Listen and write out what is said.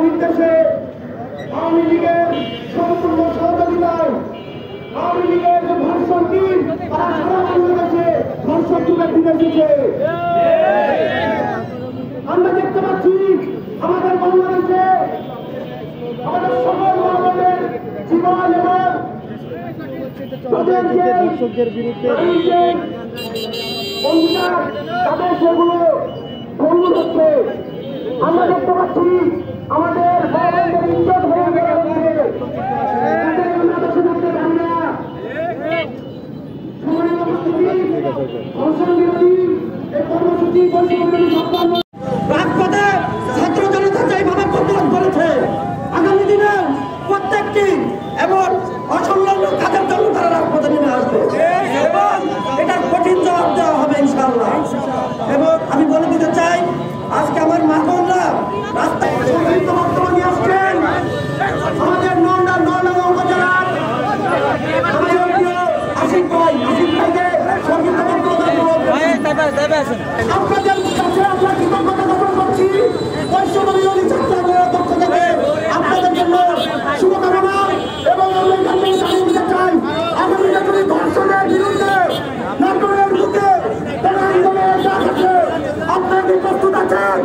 নির্দেশে আওয়ামী লীগের সম্পূর্ণ সহযোগিতায় আওয়ামী লীগের যে ধর্ষণ টিম তারা সারা বাংলাদেশে ধর্ষণ তুলে ফিরে এসেছে। আমরা দেখতে পাচ্ছি আমাদের বাংলাদেশে আমাদের সকল মানবের জীবন এবং দর্শকদের বিরুদ্ধে তাদের সেগুলো ভঙ্গ হচ্ছে। আমরা দেখতে পাচ্ছি আমাদের ইজ্জত ভঙ্গ করা হচ্ছে। রাজপথে ছাত্র জনতা যেভাবে প্রতিরোধ করেছে আগামী দিনে প্রত্যেকটি এবং অসংলগ্ন কাজের জন্য তারা রাজপথে নেমে আসবে এবং এটার কঠিন জবাব দেওয়া হবে ইনশাআল্লাহ। এবং আমি বলে দিতে চাই আজকে আমার মা বোনরা রাস্তায় সংক্ষিপ্ত বক্তব্য নিয়ে আসছেন আমাদের নওগাঁ উপজেলার আশিক ভাইকে সংক্ষিপ্ত বক্তব্য আপনাদের কাছে আমরা কৃতজ্ঞতা জ্ঞাপন করছি। বৈষম্য বিরোধী ছাত্র আন্দোলনের পক্ষ থেকে আপনাদের জন্য শুভকামনা এবং আমরা এখানে জানিয়ে দিতে চাই আগামী দিনে ধর্ষণের বিরুদ্ধে নাটোরের বুকে আন্দোলনের ডাক আছে। আপনারা কি প্রস্তুত আছেন?